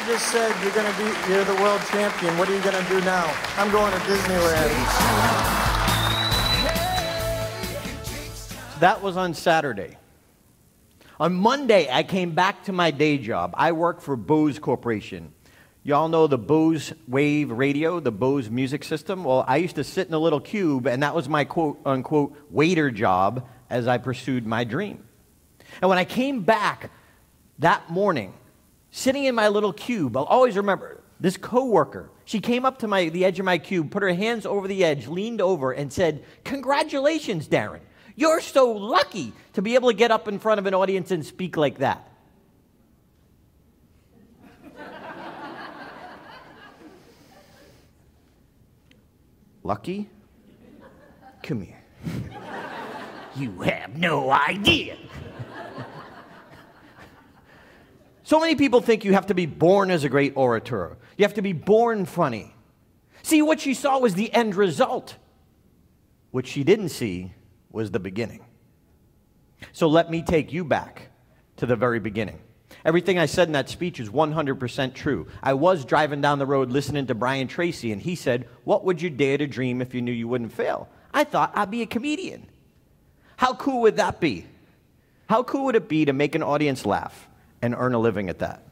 Darren just said you're the world champion. What are you gonna do now? I'm going to Disneyland. That was on Saturday. On Monday, I came back to my day job. I work for Bose Corporation. Y'all know the Bose Wave radio, the Bose music system? Well, I used to sit in a little cube, and that was my quote-unquote waiter job as I pursued my dream. And when I came back that morning, sitting in my little cube, I'll always remember this coworker. She came up to the edge of my cube, put her hands over the edge, leaned over, and said, "Congratulations, Darren. You're so lucky to be able to get up in front of an audience and speak like that." Lucky? Come here. You have no idea. So many people think you have to be born as a great orator. You have to be born funny. See, what she saw was the end result. What she didn't see was the beginning. So let me take you back to the very beginning. Everything I said in that speech is 100% true. I was driving down the road listening to Brian Tracy, and he said, "What would you dare to dream if you knew you wouldn't fail?" I thought I'd be a comedian. How cool would that be? How cool would it be to make an audience laugh and earn a living at that?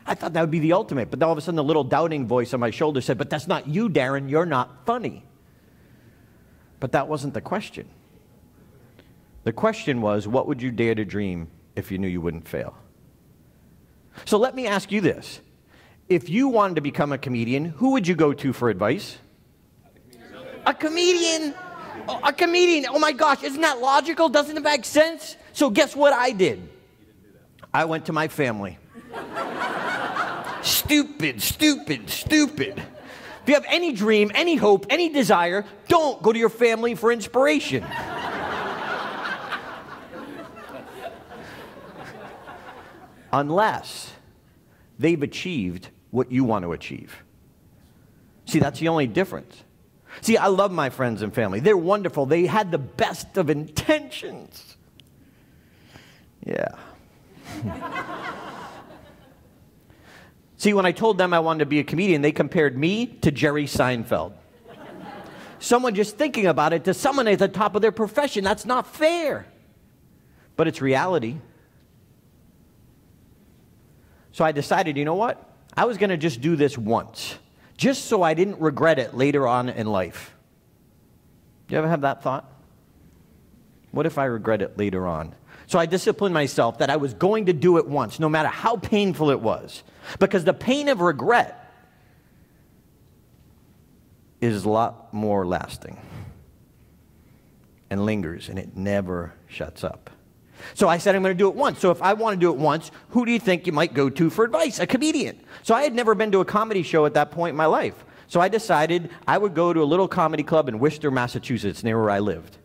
I thought that would be the ultimate, but then all of a sudden the little doubting voice on my shoulder said, "But that's not you, Darren. You're not funny." But that wasn't the question. The question was, what would you dare to dream if you knew you wouldn't fail? So let me ask you this. If you wanted to become a comedian, who would you go to for advice? A comedian. Oh, a comedian. Oh my gosh, isn't that logical? Doesn't it make sense? So guess what I did? I went to my family. Stupid, stupid, stupid. If you have any dream, any hope, any desire, don't go to your family for inspiration. Unless they've achieved what you want to achieve. See, that's the only difference. See, I love my friends and family. They're wonderful. They had the best of intentions. Yeah. See, when I told them I wanted to be a comedian, they compared me to Jerry Seinfeld. Someone just thinking about it to someone at the top of their profession. That's not fair. But it's reality. So I decided, you know what? I was going to just do this once, just so I didn't regret it later on in life. You ever have that thought? What if I regret it later on? So I disciplined myself that I was going to do it once, no matter how painful it was. Because the pain of regret is a lot more lasting and lingers, and it never shuts up. So I said I'm going to do it once. So if I want to do it once, who do you think you might go to for advice? A comedian. So I had never been to a comedy show at that point in my life. So I decided I would go to a little comedy club in Worcester, Massachusetts, near where I lived.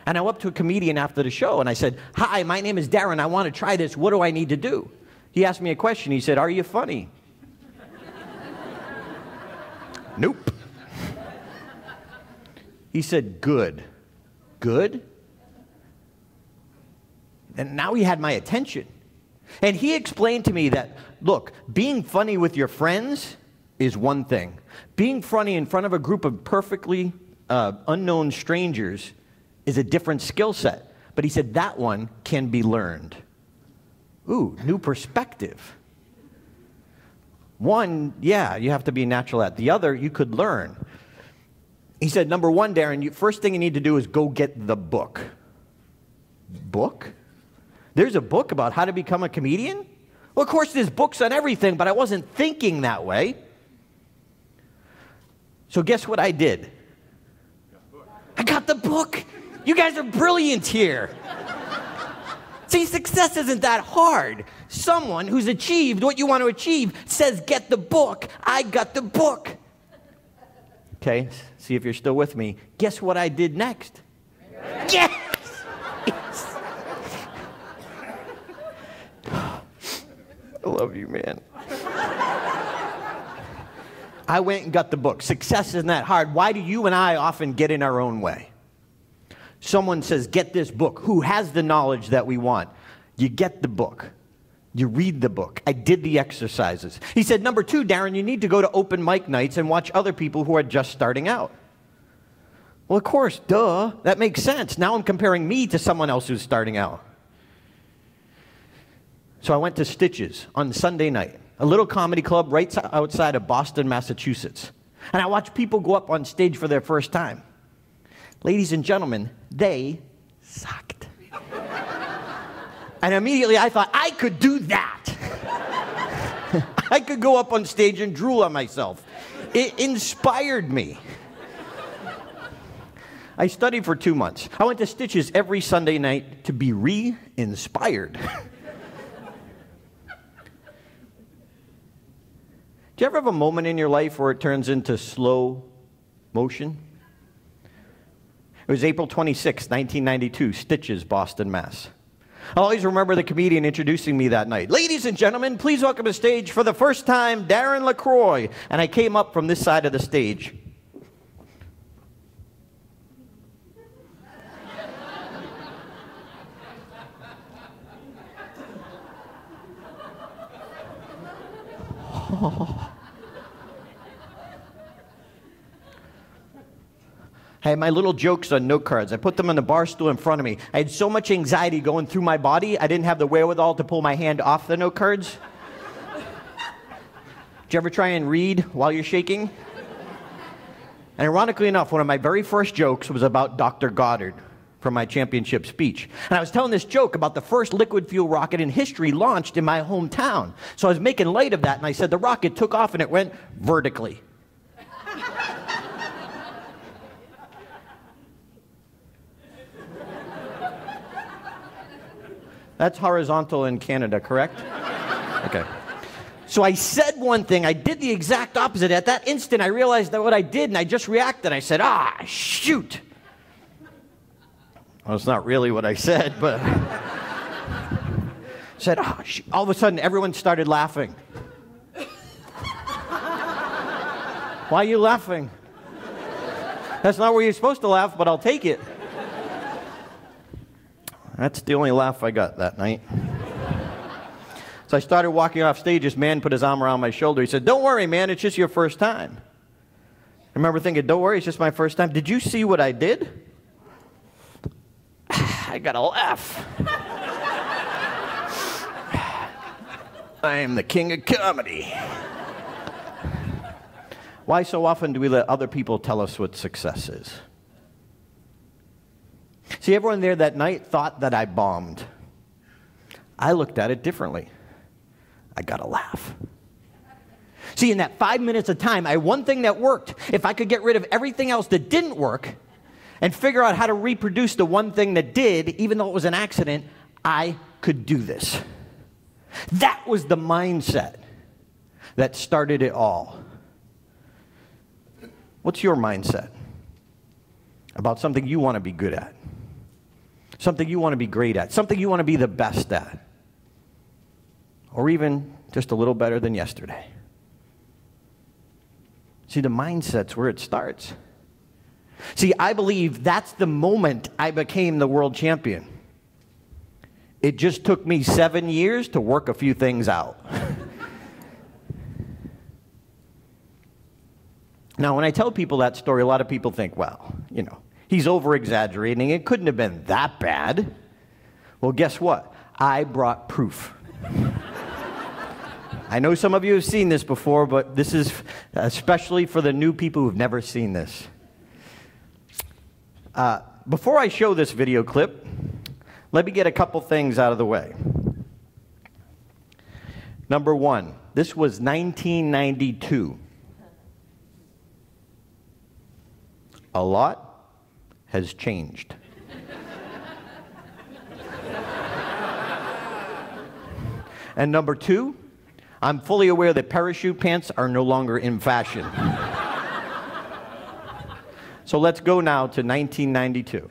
And I went up to a comedian after the show, and I said, "Hi, my name is Darren. I want to try this. What do I need to do?" He asked me a question. He said, "Are you funny?" Nope. He said, "Good." Good? And now he had my attention. And he explained to me that, look, being funny with your friends is one thing. Being funny in front of a group of perfectly unknown strangers is a different skill set. But he said that one can be learned. Ooh, new perspective. One, yeah, you have to be natural at. The other, you could learn. He said, number one, Darren, first thing you need to do is go get the book. Book? There's a book about how to become a comedian? Well, of course, there's books on everything, but I wasn't thinking that way. So guess what I did? I got the book. You guys are brilliant here. See, success isn't that hard. Someone who's achieved what you want to achieve says, get the book. I got the book. Okay, see if you're still with me. Guess what I did next? Yes! Yes! I love you, man. I went and got the book. Success isn't that hard. Why do you and I often get in our own way? Someone says, get this book. Who has the knowledge that we want? You get the book. You read the book. I did the exercises. He said, number 2, Darren, you need to go to open mic nights and watch other people who are just starting out. Well, of course, duh. That makes sense. Now I'm comparing me to someone else who's starting out. So I went to Stitches on Sunday night, a little comedy club right outside of Boston, Massachusetts. And I watched people go up on stage for their first time. Ladies and gentlemen, they sucked. And immediately I thought, I could do that. I could go up on stage and drool on myself. It inspired me. I studied for 2 months. I went to Stitches every Sunday night to be re-inspired. Do you ever have a moment in your life where it turns into slow motion? It was April 26, 1992, Stitches, Boston, Mass. I'll always remember the comedian introducing me that night. Ladies and gentlemen, please welcome to stage for the first time, Darren LaCroix. And I came up from this side of the stage. I had my little jokes on note cards. I put them on the bar stool in front of me. I had so much anxiety going through my body, I didn't have the wherewithal to pull my hand off the note cards. Did you ever try and read while you're shaking? And ironically enough, one of my very first jokes was about Dr. Goddard from my championship speech. And I was telling this joke about the first liquid fuel rocket in history launched in my hometown. So I was making light of that, and I said the rocket took off and it went vertically. That's horizontal in Canada, correct? Okay. So I said one thing, I did the exact opposite. At that instant, I realized that what I did, and I just reacted. I said, shoot. Well, it's not really what I said, but I said, shoot. All of a sudden, everyone started laughing. Why are you laughing? That's not where you're supposed to laugh, but I'll take it. That's the only laugh I got that night. So I started walking off stage. This man put his arm around my shoulder. He said, don't worry, man, it's just your first time. I remember thinking, don't worry, it's just my first time. Did you see what I did? I got a laugh. I am the king of comedy. Why so often do we let other people tell us what success is? See, everyone there that night thought that I bombed. I looked at it differently. I got a laugh. See, in that 5 minutes of time, I had one thing that worked. If I could get rid of everything else that didn't work and figure out how to reproduce the one thing that did, even though it was an accident, I could do this. That was the mindset that started it all. What's your mindset about something you want to be good at? Something you want to be great at, something you want to be the best at, or even just a little better than yesterday. See, the mindset's where it starts. See, I believe that's the moment I became the world champion. It just took me 7 years to work a few things out. Now, when I tell people that story, a lot of people think, well, you know, he's over-exaggerating. It couldn't have been that bad. Well, guess what? I brought proof. I know some of you have seen this before, but this is especially for the new people who've never seen this. Before I show this video clip, let me get a couple things out of the way. Number one, this was 1992. A lot has changed. And number two, I'm fully aware that parachute pants are no longer in fashion. So let's go now to 1992.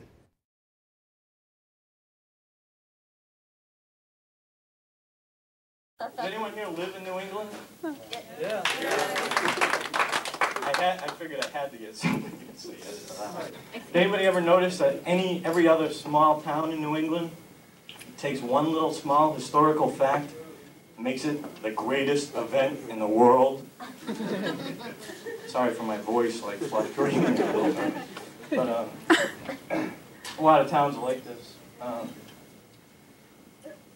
Does anyone here live in New England? Yeah. I figured I had to get something to see. Did anybody ever notice that every other small town in New England takes one little small historical fact makes it the greatest event in the world. Sorry for my voice, like, fluctuating a little bit. But a lot of towns are like this.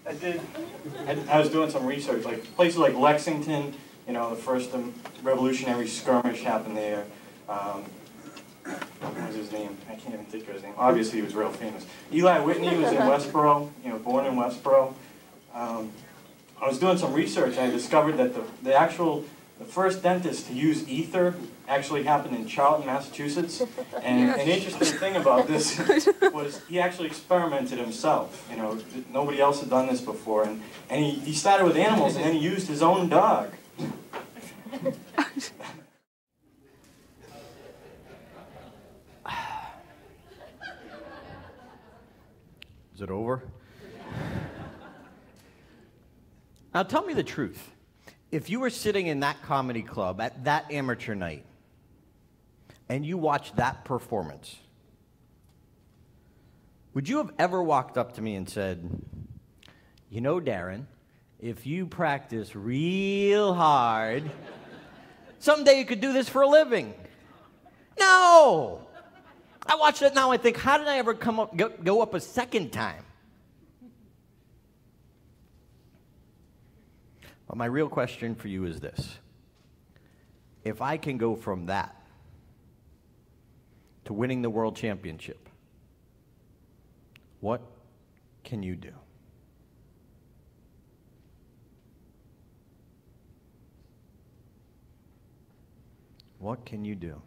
I was doing some research, like places like Lexington, you know, the first revolutionary skirmish happened there. What was his name? I can't even think of his name. Obviously, he was real famous. Eli Whitney was in Westboro, you know, born in Westboro. I was doing some research and I discovered that the first dentist to use ether actually happened in Charlton, Massachusetts. And an interesting thing about this was he actually experimented himself. You know, nobody else had done this before. And he started with animals and then he used his own dog. Is it over? Now tell me the truth. If you were sitting in that comedy club at that amateur night and you watched that performance, would you have ever walked up to me and said, you know, Darren, if you practice real hard, someday you could do this for a living? No! I watch it now, I think, how did I ever go up a second time? But my real question for you is this. If I can go from that to winning the world championship, what can you do? What can you do?